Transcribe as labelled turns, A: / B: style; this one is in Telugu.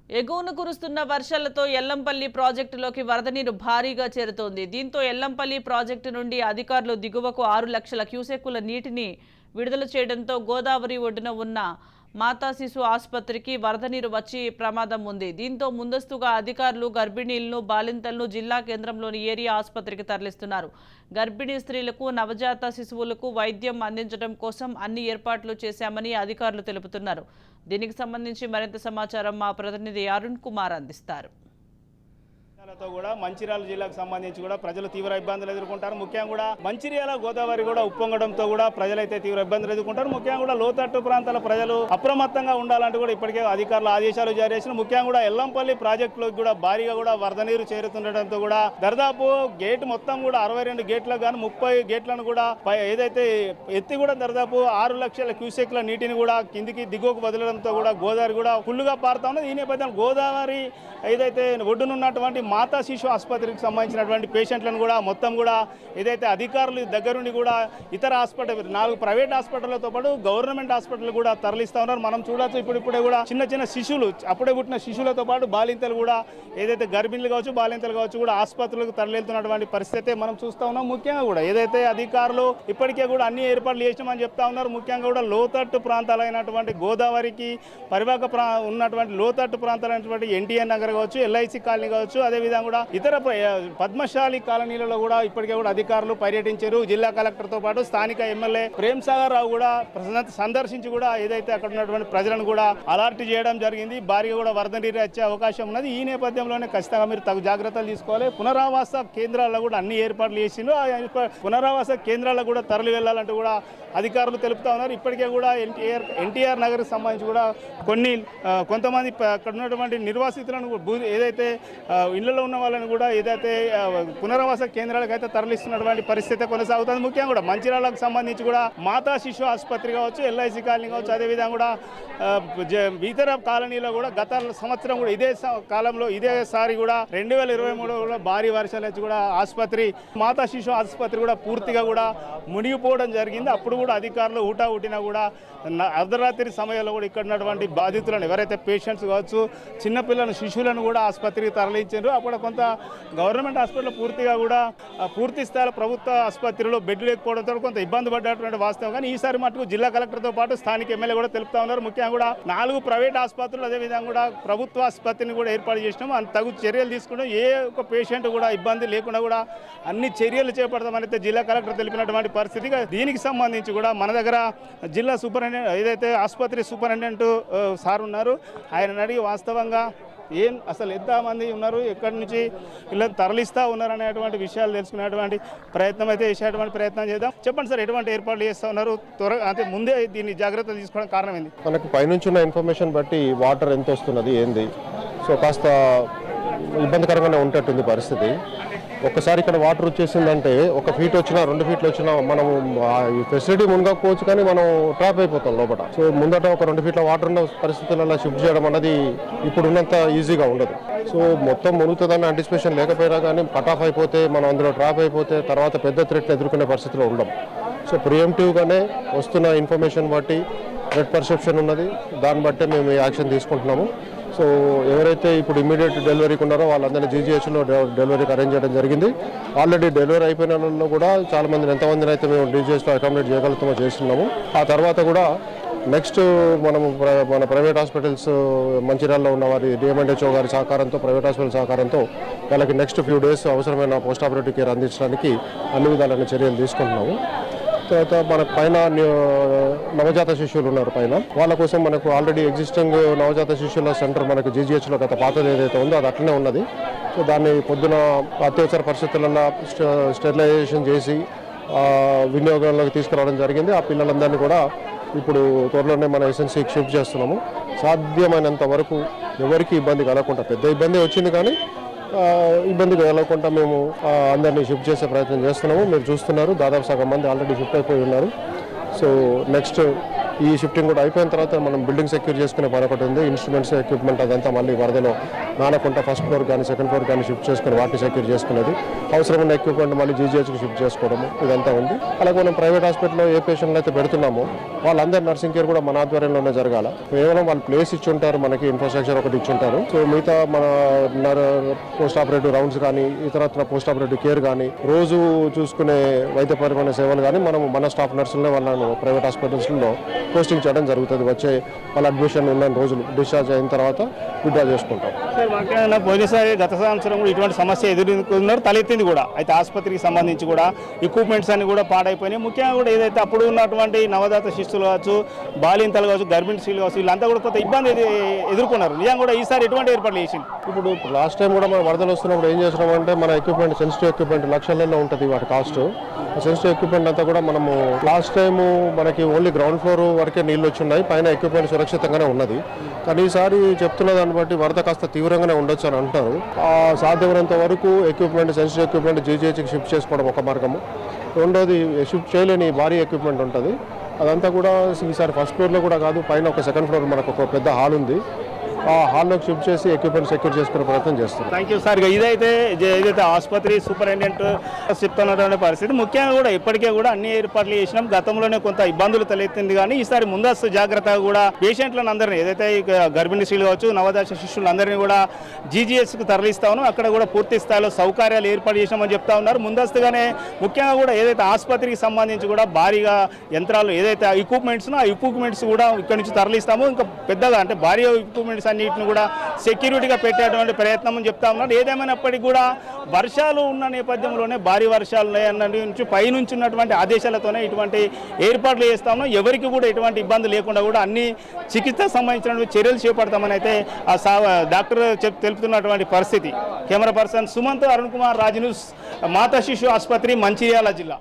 A: ఎగువన కురుస్తున్న వర్షాలతో ఎల్లంపల్లి ప్రాజెక్టులోకి వరద నీరు భారీగా చేరుతోంది. దీంతో ఎల్లంపల్లి ప్రాజెక్టు నుండి అధికారులు దిగువకు 6 లక్షల క్యూసెక్కుల నీటిని విడుదల చేయడంతో గోదావరి ఒడ్డున ఉన్న మాతా శిశు ఆసుపత్రికి వరద నీరు వచ్చి ప్రమాదం ఉంది. దీంతో ముందస్తుగా అధికారులు గర్భిణీలను బాలింతలను జిల్లా కేంద్రంలోని ఏరియా ఆసుపత్రికి తరలిస్తున్నారు. గర్భిణీ స్త్రీలకు నవజాత శిశువులకు వైద్యం అందించడం కోసం అన్ని ఏర్పాట్లు చేశామని అధికారులు తెలుపుతున్నారు. దీనికి సంబంధించి మరింత సమాచారం మా ప్రతినిధి అరుణ్ కుమార్ అందిస్తారు.
B: మంచిర్యాల జిల్లాకు సంబంధించి కూడా ప్రజలు తీవ్ర ఇబ్బందులు ఎదుర్కొంటారు. ముఖ్యంగా కూడా మంచిర్యాల గోదావరి కూడా ఉప్పొంగడంతో కూడా ప్రజలైతే తీవ్ర ఇబ్బందులు ఎదుర్కొంటారు. ముఖ్యంగా కూడా లోతట్టు ప్రాంతాల ప్రజలు అప్రమత్తంగా ఉండాలంటూ కూడా ఇప్పటికే అధికారులు ఆదేశాలు జారీ చేసిన. ముఖ్యంగా కూడా ఎల్లంపల్లి ప్రాజెక్టులోకి కూడా భారీగా కూడా వరద నీరు చేరుతుండటంతో కూడా దాదాపు గేట్ మొత్తం కూడా 62 గేట్లకు గాను 30 గేట్లను కూడా ఏదైతే ఎత్తి కూడా దాదాపు 6 లక్షల క్యూసెక్ల నీటిని కూడా కిందికి దిగువకు వదలడంతో కూడా గోదావరి కూడా ఫుల్గా పారుతా ఉన్నది. ఈ నేపథ్యంలో గోదావరి ఏదైతే ఒడ్డునున్నటువంటి మాతా శిశు ఆసుపత్రికి సంబంధించినటువంటి పేషెంట్లను కూడా మొత్తం కూడా ఏదైతే అధికారులు దగ్గరుండి కూడా ఇతర హాస్పిటల్ 4 ప్రైవేట్ హాస్పిటళ్లతో పాటు గవర్నమెంట్ హాస్పిటల్ కూడా తరలిస్తూ ఉన్నారు. మనం చూడొచ్చు ఇప్పుడే కూడా చిన్న శిశువులు అప్పుడే పుట్టిన శిశువులతో పాటు బాలింతలు కూడా ఏదైతే గర్భిణీలు కావచ్చు బాలింతలు కావచ్చు కూడా ఆసుపత్రులకు తరలిస్తున్నటువంటి పరిస్థితి మనం చూస్తూ ఉన్నాం. ముఖ్యంగా కూడా ఏదైతే అధికారులు ఇప్పటికే కూడా అన్ని ఏర్పాట్లు చేసినామని చెప్తా ఉన్నారు. ముఖ్యంగా కూడా లోతట్టు ప్రాంతాలైనటువంటి గోదావరికి పరివాహక ఉన్నటువంటి లోతట్టు ప్రాంతాలైనటువంటి ఎన్టీఆర్ నగర్ కావచ్చు, ఎల్ఐసి కాలనీ కావచ్చు, అదేవిధంగా కూడా ఇతర పద్మశాలి కాలనీలలో కూడా ఇప్పటికే కూడా అధికారులు పర్యటించారు. జిల్లా కలెక్టర్తో పాటు స్థానిక ఎమ్మెల్యే ప్రేమ్ సాగర్ రావు కూడా సందర్శించి కూడా ఏదైతే అక్కడ ఉన్నటువంటి ప్రజలను కూడా అలర్ట్ చేయడం జరిగింది. భారీగా కూడా వరద నీరు వచ్చే అవకాశం ఉన్నది. ఈ నేపథ్యంలోనే ఖచ్చితంగా మీరు తగు జాగ్రత్తలు తీసుకోవాలి. పునరావాస కేంద్రాల్లో కూడా అన్ని ఏర్పాట్లు చేసిండ్రు. పునరావాస కేంద్రాలకు కూడా తరలి వెళ్లాలంటూ కూడా అధికారులు తెలుపుతా ఉన్నారు. ఇప్పటికే కూడా ఎన్టీఆర్ నగర్కి సంబంధించి కూడా కొంతమంది అక్కడ ఉన్నటువంటి నిర్వాసితులను ఏదైతే ఇళ్లలో ఉన్న వాళ్ళని కూడా ఏదైతే పునరావాస కేంద్రాలకు అయితే తరలిస్తున్నటువంటి పరిస్థితి కొనసాగుతుంది. ముఖ్యంగా కూడా మంచిర్యాలకు సంబంధించి కూడా మాతా శిశు ఆసుపత్రి కావచ్చు, ఎల్ఐసి కాలనీ కావచ్చు, అదేవిధంగా కూడా ఇతర కాలనీలో కూడా గత సంవత్సరం కూడా ఇదే కాలంలో ఇదేసారి కూడా 2023 కూడా భారీ వర్షాలు వచ్చి కూడా మాతా శిశు ఆసుపత్రి కూడా పూర్తిగా కూడా మునిగిపోవడం జరిగింది. అప్పుడు కూడా అధికారులు ఊటినా కూడా అర్ధరాత్రి సమయంలో కూడా ఇక్కడ ఉన్నటువంటి బాధితులను ఎవరైతే పేషెంట్స్ కావచ్చు చిన్నపిల్లలను శిశువులను కూడా ఆసుపత్రికి తరలించారు. అప్పుడు కొంత గవర్నమెంట్ హాస్పిటల్ పూర్తి స్థాయిలో ప్రభుత్వ ఆసుపత్రిలో బెడ్లు లేకపోవడంతో కొంత ఇబ్బంది పడ్డటువంటి వాస్తవం. కానీ ఈసారి మటుకు జిల్లా కలెక్టర్తో పాటు స్థానిక ఎమ్మెల్యే కూడా తెలుపుతా ఉన్నారు. ముఖ్యంగా కూడా 4 ప్రైవేట్ ఆసుపత్రులు అదేవిధంగా కూడా ప్రభుత్వ ఆసుపత్రిని కూడా ఏర్పాటు చేసినాం. తగు చర్యలు తీసుకుంటాం. ఏ ఒక్క పేషెంట్ కూడా ఇబ్బంది లేకుండా కూడా అన్ని చర్యలు చేపడతామని అయితే జిల్లా కలెక్టర్ తెలిపినటువంటి పరిస్థితి. దీనికి సంబంధించి కూడా మన దగ్గర జిల్లా సూపరింటెండెంట్ ఏదైతే ఆసుపత్రి సూపరింటెండెంట్ సార్ ఉన్నారు, ఆయన అడిగి వాస్తవంగా అసలు ఎంతమంది ఉన్నారు, ఎక్కడి నుంచి ఇలా తరలిస్తూ ఉన్నారు అనేటువంటి విషయాలు తెలుసుకునేటువంటి ప్రయత్నం అయితే చేసేటువంటి ప్రయత్నం చేద్దాం. చెప్పండి సార్, ఎటువంటి ఏర్పాట్లు చేస్తూ ఉన్నారు? త్వరగా అంటే ముందే దీన్ని జాగ్రత్తలు తీసుకోవడం కారణం ఏంది?
C: మనకు పైనుంచి ఉన్న ఇన్ఫర్మేషన్ బట్టి వాటర్ ఎంత వస్తున్నది ఏంది, సో కాస్త ఇబ్బందికరంగానే ఉంటట్టుంది పరిస్థితి. ఒక్కసారి ఇక్కడ వాటర్ వచ్చేసిందంటే 1 ఫీట్ వచ్చినా 2 ఫీట్లు వచ్చినా మనం ఈ ఫెసిలిటీ మునగకపోవచ్చు, కానీ మనం ట్రాప్ అయిపోతాం లోపల. సో ముందట ఒక 2 ఫీట్ల వాటర్ ఉన్న పరిస్థితులలో షిఫ్ట్ చేయడం అన్నది ఇప్పుడు ఉన్నంత ఈజీగా ఉండదు. సో మొత్తం మునుగుతుందన్న అంటిసిపేషన్ లేకపోయినా కానీ కట్ ఆఫ్ అయిపోతే మనం అందులో ట్రాప్ అయిపోతే తర్వాత పెద్ద థ్రెట్ని ఎదుర్కొనే పరిస్థితిలో ఉండం. సో ప్రియంటివ్గానే వస్తున్న ఇన్ఫర్మేషన్ బట్టి థ్రెట్ పర్సెప్షన్ ఉన్నది, దాన్ని బట్టే మేము యాక్షన్ తీసుకుంటున్నాము. సో ఎవరైతే ఇప్పుడు ఇమ్మీడియట్ డెలివరీకి ఉన్నారో వాళ్ళందరినీ జీజీహెచ్లో డెలివరీకి అరేంజ్ చేయడం జరిగింది. ఆల్రెడీ డెలివరీ అయిపోయిన వాళ్ళలో కూడా చాలా మందిని ఎంతమందిని అయితే మేము జీజీహెచ్లో అకామిడేట్ చేయగలుగుతామో చేస్తున్నాము. ఆ తర్వాత కూడా నెక్స్ట్ మన ప్రైవేట్ హాస్పిటల్స్ మంచిర్యాలలో ఉన్న వారి డిఎంఎండ్హెచ్ఓ గారి సహకారంతో ప్రైవేట్ హాస్పిటల్ సహకారంతో వాళ్ళకి నెక్స్ట్ ఫ్యూ డేస్ అవసరమైన పోస్ట్ ఆపరేటివ్ కేర్ అందించడానికి అన్ని విధాలైన చర్యలు తీసుకుంటున్నాము. తర్వాత మన పైన నవజాత శిశువులు ఉన్నారు పైన, వాళ్ళ కోసం మనకు ఆల్రెడీ ఎగ్జిస్టింగ్ నవజాత శిశువుల సెంటర్ మనకు జీజీహెచ్లో గత పాతది ఏదైతే ఉందో అది అట్లనే ఉన్నది. సో దాన్ని పొద్దున అత్యవసర పరిస్థితులలో స్టెరిలైజేషన్ చేసి వినియోగంలోకి తీసుకురావడం జరిగింది. ఆ పిల్లలందరినీ కూడా ఇప్పుడు త్వరలోనే మన ఎస్ఎన్సీకి షిఫ్ట్ చేస్తున్నాము. సాధ్యమైనంత వరకు ఎవరికి ఇబ్బంది కలగకుండా, పెద్ద ఇబ్బంది వచ్చింది కానీ ఇబ్బంది కలగకుండా మేము అందరినీ షిఫ్ట్ చేసే ప్రయత్నం చేస్తున్నాము. మీరు చూస్తున్నారు దాదాపు సగం మంది ఆల్రెడీ షిఫ్ట్ అయిపోయి ఉన్నారు. సో నెక్స్ట్ ఈ షిఫ్టింగ్ కూడా అయిపోయిన తర్వాత మనం బిల్డింగ్ సెక్యూర్ చేసుకునే పని ఒకటి ఉంది. ఇన్స్ట్రుమెంట్స్ ఎక్విప్మెంట్ అదంతా మళ్ళీ వరదలో నానకుంట ఫస్ట్ ఫ్లోర్ కానీ సెకండ్ ఫ్లోర్ కానీ షిఫ్ట్ చేసుకుని వాటిని సెక్యూర్ చేసుకునేది, అవసరం ఉన్న ఎక్విప్మెంట్ మళ్ళీ జీజీహెచ్కి షిఫ్ట్ చేసుకోవడము ఇదంతా ఉంది. అలాగే మనం ప్రైవేట్ హాస్పిటల్లో ఏ పేషెంట్లు అయితే పెడుతున్నామో వాళ్ళందరి నర్సింగ్ కేర్ కూడా మన ఆధ్వర్యంలోనే జరగాల. కేవలం వాళ్ళు ప్లేస్ ఇచ్చి ఉంటారు, మనకి ఇన్ఫ్రాస్ట్రక్చర్ ఒకటి ఇచ్చి ఉంటారు. సో మిగతా మన పోస్ట్ ఆపరేటివ్ రౌండ్స్ కానీ ఇతరత్ర పోస్ట్ ఆపరేటివ్ కేర్ కానీ రోజు చూసుకునే వైద్యపరమైన సేవలు కానీ మనం మన స్టాఫ్ నర్సులనే వాళ్ళను ప్రైవేట్ హాస్పిటల్స్లో పోస్టింగ్ చేయడం జరుగుతుంది. వచ్చే వాళ్ళ అడ్మిషన్ ఉన్న రోజులు డిశ్చార్జ్ అయిన తర్వాత విత్డ్రా చేసుకుంటాం.
B: సార్ ముఖ్యంగా పోయినసారి గత సంవత్సరం కూడా ఇటువంటి సమస్య ఎదుర్కొన్నారు, తలెత్తింది కూడా. అయితే ఆసుపత్రికి సంబంధించి కూడా ఎక్విప్మెంట్స్ అన్ని కూడా పాడైపోయినాయి. ముఖ్యంగా కూడా ఏదైతే అప్పుడు ఉన్నటువంటి నవజాత శిశువులు కావచ్చు, బాలింతలు కావచ్చు, గర్భిణీ స్త్రీలు కావచ్చు, వీళ్ళంతా కూడా కొంత ఇబ్బంది ఎదుర్కొన్నారు. నిజంగా కూడా ఈసారి ఎటువంటి ఏర్పాట్లు చేసింది?
C: ఇప్పుడు లాస్ట్ టైం కూడా మనం వరదలు వస్తున్నప్పుడు ఏం చేస్తున్నామంటే మన ఎక్విప్మెంట్ సెన్సిటివ్ ఎక్విప్మెంట్ లక్షల్లో ఉంటుంది వాటి కాస్ట్. సెన్సిటివ్ ఎక్విప్మెంట్ అంతా కూడా మనము లాస్ట్ టైము మనకి ఓన్లీ గ్రౌండ్ ఫ్లోర్ వరకే నీళ్ళు వచ్చిన్నాయి, పైన ఎక్విప్మెంట్ సురక్షితంగానే ఉన్నది. కానీ ఈసారి చెప్తున్న దాన్ని బట్టి వరద కాస్త తీవ్రంగానే ఉండొచ్చు అని అంటారు. సాధ్యమైనంత వరకు ఎక్విప్మెంట్ సెన్సిటివ్ ఎక్విప్మెంట్ జీజీహెచ్కి షిఫ్ట్ చేసుకోవడం ఒక మార్గము. రెండోది షిఫ్ట్ చేయలేని భారీ ఎక్విప్మెంట్ ఉంటుంది, అదంతా కూడా ఈసారి ఫస్ట్ ఫ్లోర్లో కూడా కాదు, పైన ఒక సెకండ్ ఫ్లోర్ మనకు ఒక పెద్ద హాల్ ఉంది, ఆ హాల్లోకి షిఫ్ట్ చేసి ఎక్విప్మెంట్ సెక్యూర్ చేసుకునే ప్రయత్నం చేస్తున్నాం.
B: Thank you sir. ఇదైతే ఏదైతే ఆసుపత్రి సూపరింటెండెంట్ చెప్తున్నటువంటి పరిస్థితి. ముఖ్యంగా కూడా ఇప్పటికే కూడా అన్ని ఏర్పాట్లు చేసినాం. గతంలోనే కొంత ఇబ్బందులు తలెత్తింది, కానీ ఈసారి ముందస్తు జాగ్రత్తగా కూడా పేషెంట్లను అందరినీ ఏదైతే గర్భిణీ స్త్రీలు కావచ్చు, నవజాత శిశువులందరినీ కూడా జీజీహెచ్కి తరలిస్తా ఉన్నాం. అక్కడ కూడా పూర్తి స్థాయిలో సౌకర్యాలు ఏర్పాటు చేసినామని చెప్తా ఉన్నారు. ముందస్తుగానే ముఖ్యంగా కూడా ఏదైతే ఆసుపత్రికి సంబంధించి కూడా భారీగా యంత్రాలు ఏదైతే ఎక్విప్మెంట్స్నో ఆ ఎక్విప్మెంట్స్ కూడా ఇక్కడ నుంచి తరలిస్తాము. ఇంకా పెద్దగా అంటే భారీ ఎక్విప్మెంట్స్ అన్నిటిని కూడా సెక్యూరిటీగా పెట్టేటువంటి ప్రయత్నం అని చెప్తా ఉన్నారు. ఏదేమైనప్పటికీ కూడా వర్షాలు ఉన్న నేపథ్యంలోనే భారీ వర్షాలు నుంచి పైనుంచి ఉన్నటువంటి ఆదేశాలతోనే ఇటువంటి ఏర్పాట్లు చేస్తా ఉన్నాం. ఎవరికి కూడా ఎటువంటి ఇబ్బంది లేకుండా కూడా అన్ని చికిత్సకు సంబంధించినటువంటి చర్యలు చేపడతామని అయితే డాక్టర్ తెలుపుతున్నటువంటి పరిస్థితి. Camera person Sumanth, Arun Kumar, Raj News, మాతా శిశు ఆసుపత్రి, మంచిర్యాల జిల్లా.